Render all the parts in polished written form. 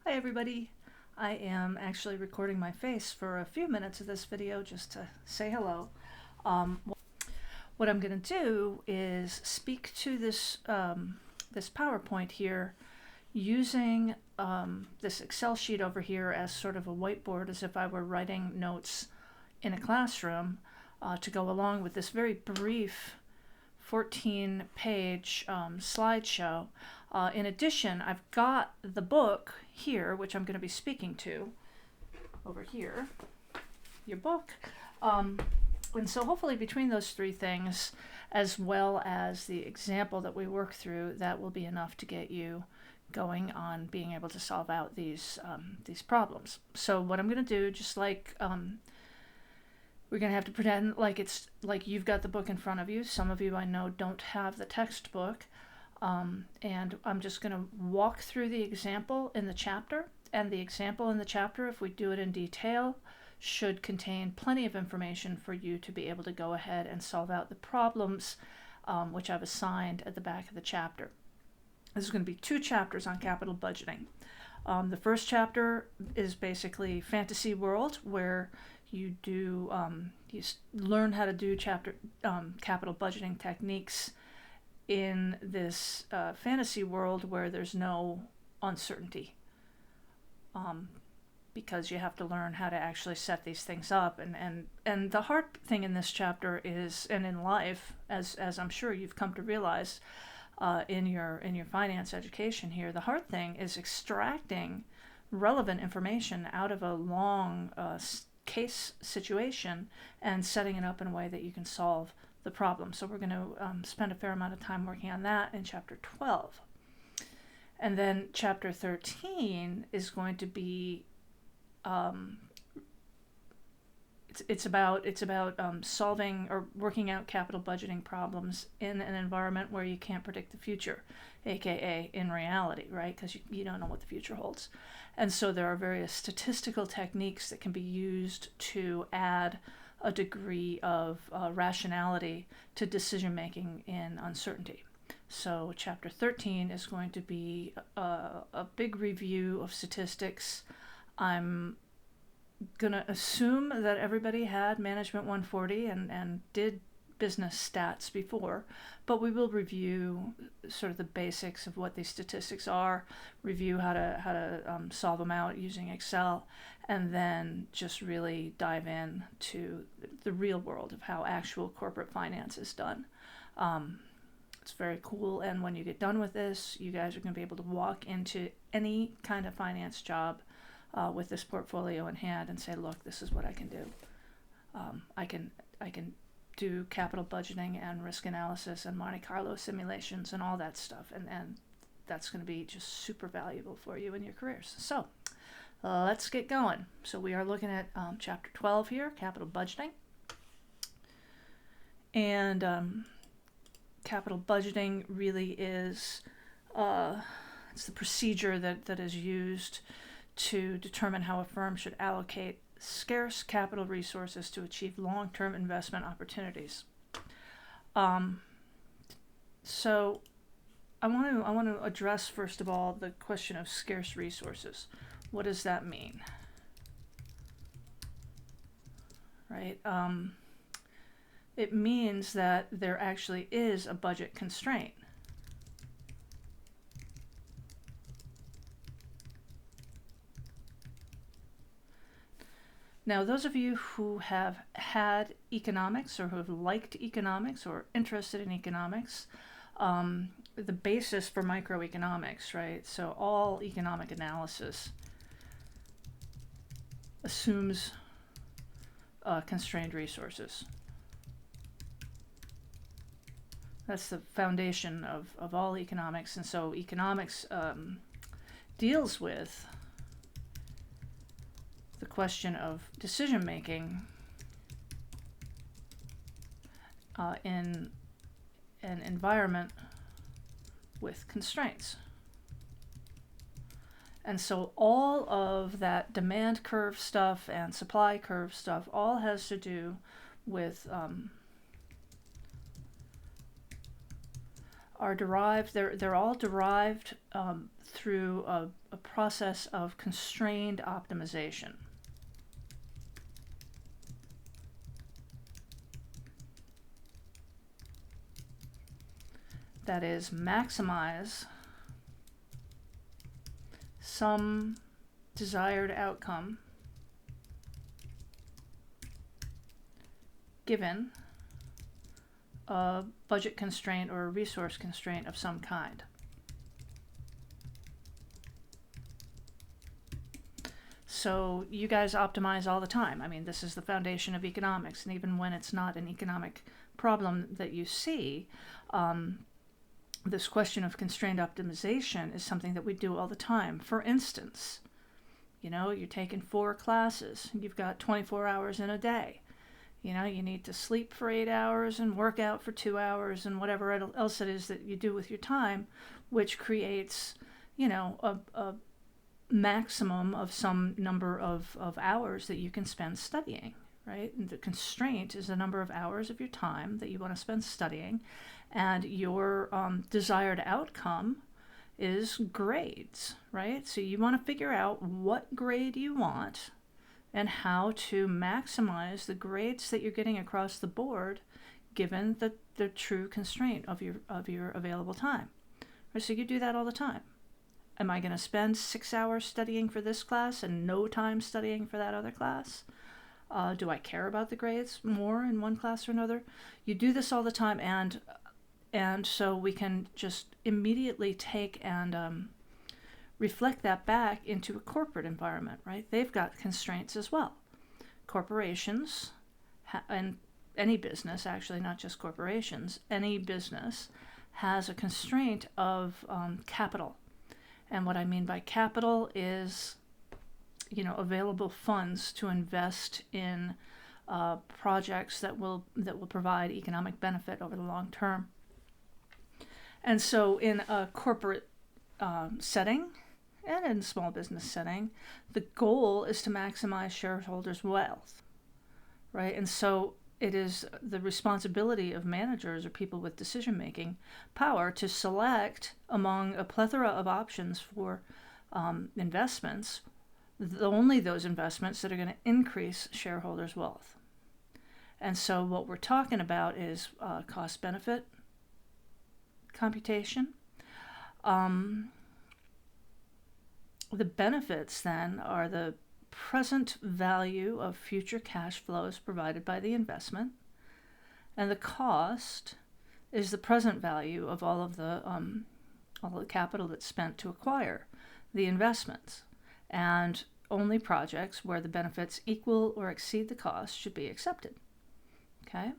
Hi everybody. I am actually recording my face for a few minutes of this video just to say hello. What I'm going to do is speak to this this PowerPoint here using this Excel sheet over here as sort of a whiteboard, as if I were writing notes in a classroom to go along with this very brief 14-page slideshow. In addition, I've got the book here, which I'm going to be speaking to over here, your book. And so hopefully between those three things, as well as the example that we work through, that will be enough to get you going on being able to solve out these problems. So what I'm going to do, just like we're going to have to pretend like it's like you've got the book in front of you. Some of you I know don't have the textbook. And I'm just going to walk through the example in the chapter. And the example in the chapter, if we do it in detail, should contain plenty of information for you to be able to go ahead and solve out the problems which I've assigned at the back of the chapter. This is going to be 2 chapters on capital budgeting. The first chapter is basically fantasy world, where you do you learn how to do capital budgeting techniques in this fantasy world where there's no uncertainty, because you have to learn how to actually set these things up. And the hard thing in this chapter is, and in life, as I'm sure you've come to realize in your finance education here, the hard thing is extracting relevant information out of a long case situation and setting it up in a way that you can solve the problem. So we're going to spend a fair amount of time working on that in chapter 12. And then chapter 13 is going to be it's about solving or working out capital budgeting problems in an environment where you can't predict the future, aka in reality, right? Because you don't know what the future holds. And so there are various statistical techniques that can be used to add a degree of rationality to decision making in uncertainty. So chapter 13 is going to be a big review of statistics. I'm going to assume that everybody had Management 140 and did business stats before, but we will review sort of the basics of what these statistics are, review how to solve them out using Excel, and then just really dive in to the real world of how actual corporate finance is done. It's very cool, and when you get done with this, you guys are going to be able to walk into any kind of finance job with this portfolio in hand and say, look, this is what I can do. I can do capital budgeting and risk analysis and Monte Carlo simulations and all that stuff, and that's going to be just super valuable for you in your careers. So let's get going. So we are looking at chapter 12 here, capital budgeting. And capital budgeting really is it's the procedure that is used to determine how a firm should allocate scarce capital resources to achieve long-term investment opportunities. So I want to address first of all the question of scarce resources. What does that mean? Right? It means that there actually is a budget constraint. Now, those of you who have had economics or who have liked economics or interested in economics, the basis for microeconomics, right? So all economic analysis assumes constrained resources. That's the foundation of all economics. And so economics deals with the question of decision making in an environment with constraints. And so all of that demand curve stuff and supply curve stuff all has to do with are derived, they're all derived through a process of constrained optimization. That is, maximize some desired outcome given a budget constraint or a resource constraint of some kind. So you guys optimize all the time. I mean, this is the foundation of economics, and even when it's not an economic problem that you see, this question of constrained optimization is something that we do all the time. For instance, you know, you're taking 4 classes, you've got 24 hours in a day. You know, you need to sleep for 8 hours and work out for 2 hours and whatever else it is that you do with your time, which creates, you know, a maximum of some number of hours that you can spend studying, right? And the constraint is the number of hours of your time that you want to spend studying, and your desired outcome is grades, right? So you want to figure out what grade you want and how to maximize the grades that you're getting across the board given the true constraint of your available time. Right? So you do that all the time. Am I going to spend 6 hours studying for this class and no time studying for that other class? Do I care about the grades more in one class or another? You do this all the time, and so we can just immediately take and reflect that back into a corporate environment, right? They've got constraints as well. Corporations, and any business, actually, not just corporations, any business has a constraint of capital. And what I mean by capital is, you know, available funds to invest in projects that will provide economic benefit over the long term. And so in a corporate setting and in a small business setting, the goal is to maximize shareholders' wealth, right? And so it is the responsibility of managers or people with decision-making power to select among a plethora of options for investments, only those investments that are going to increase shareholders' wealth. And so what we're talking about is cost-benefit computation. The benefits then are the present value of future cash flows provided by the investment, and the cost is the present value of all the capital that's spent to acquire the investments, and only projects where the benefits equal or exceed the cost should be accepted. Okay?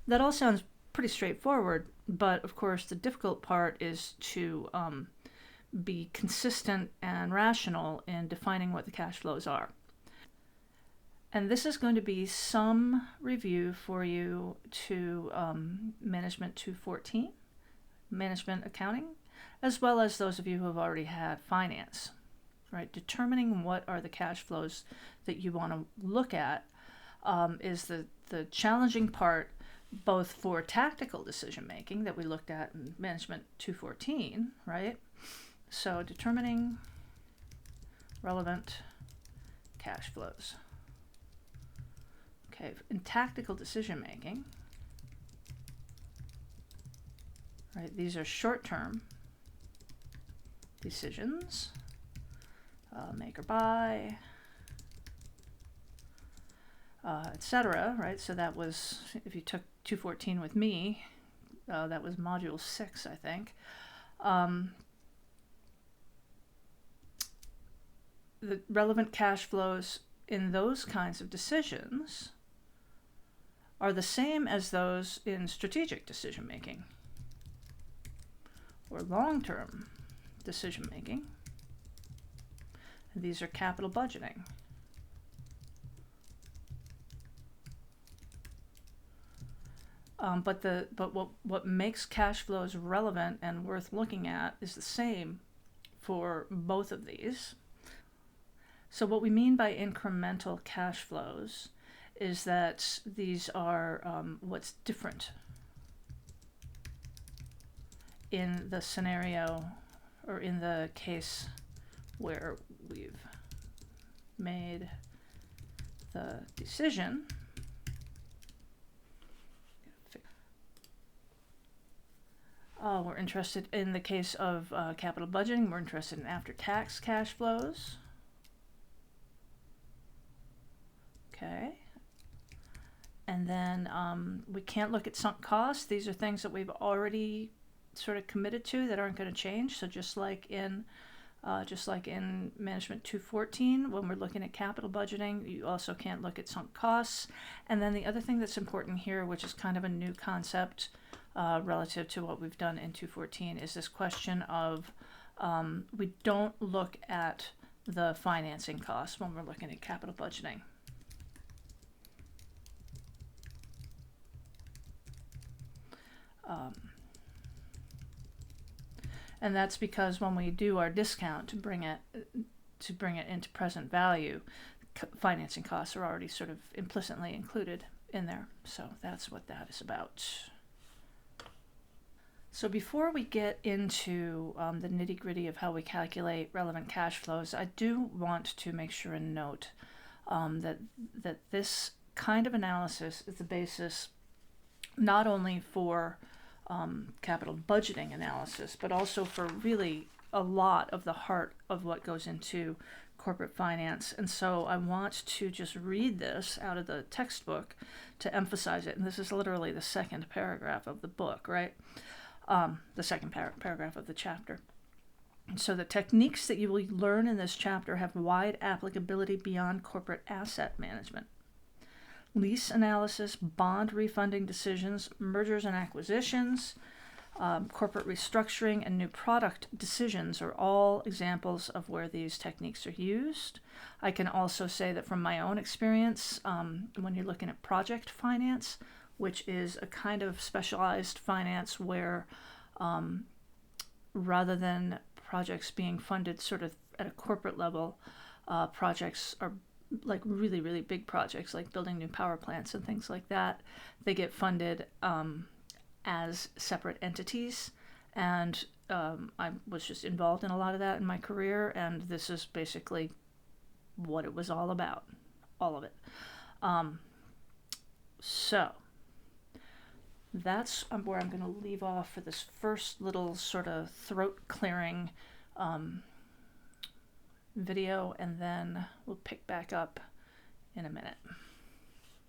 That all sounds pretty straightforward, but of course the difficult part is to be consistent and rational in defining what the cash flows are. And this is going to be some review for you to Management 214, Management Accounting, as well as those of you who have already had finance, right? Determining what are the cash flows that you want to look at is the challenging part, both for tactical decision making that we looked at in Management 214, right? So determining relevant cash flows. Okay, in tactical decision making, right, these are short-term decisions, make or buy, etc., right? So that was, if you took 214 with me, that was module 6, I think. The relevant cash flows in those kinds of decisions are the same as those in strategic decision making or long-term decision making. And these are capital budgeting. But what makes cash flows relevant and worth looking at is the same for both of these. So what we mean by incremental cash flows is that these are what's different in the scenario, or in the case where we've made the decision, we're interested in the case of capital budgeting, we're interested in after-tax cash flows. Okay. And then we can't look at sunk costs. These are things that we've already sort of committed to that aren't going to change. So just like in Management 214, when we're looking at capital budgeting, you also can't look at sunk costs. And then the other thing that's important here, which is kind of a new concept relative to what we've done in 214, is this question of we don't look at the financing costs when we're looking at capital budgeting. And that's because when we do our discount to bring it into present value, financing costs are already sort of implicitly included in there. So that's what that is about. So before we get into the nitty-gritty of how we calculate relevant cash flows, I do want to make sure and note that this kind of analysis is the basis not only for capital budgeting analysis, but also for really a lot of the heart of what goes into corporate finance. And so I want to just read this out of the textbook to emphasize it. And this is literally the second paragraph of the book, right? The second paragraph of the chapter. And so the techniques that you will learn in this chapter have wide applicability beyond corporate asset management. Lease analysis, bond refunding decisions, mergers and acquisitions, corporate restructuring, and new product decisions are all examples of where these techniques are used. I can also say that from my own experience, when you're looking at project finance, which is a kind of specialized finance where rather than projects being funded sort of at a corporate level, projects are like really, really big projects like building new power plants and things like that. They get funded as separate entities. And I was just involved in a lot of that in my career. And this is basically what it was all about, all of it. So that's where I'm going to leave off for this first little sort of throat clearing video, and then we'll pick back up in a minute.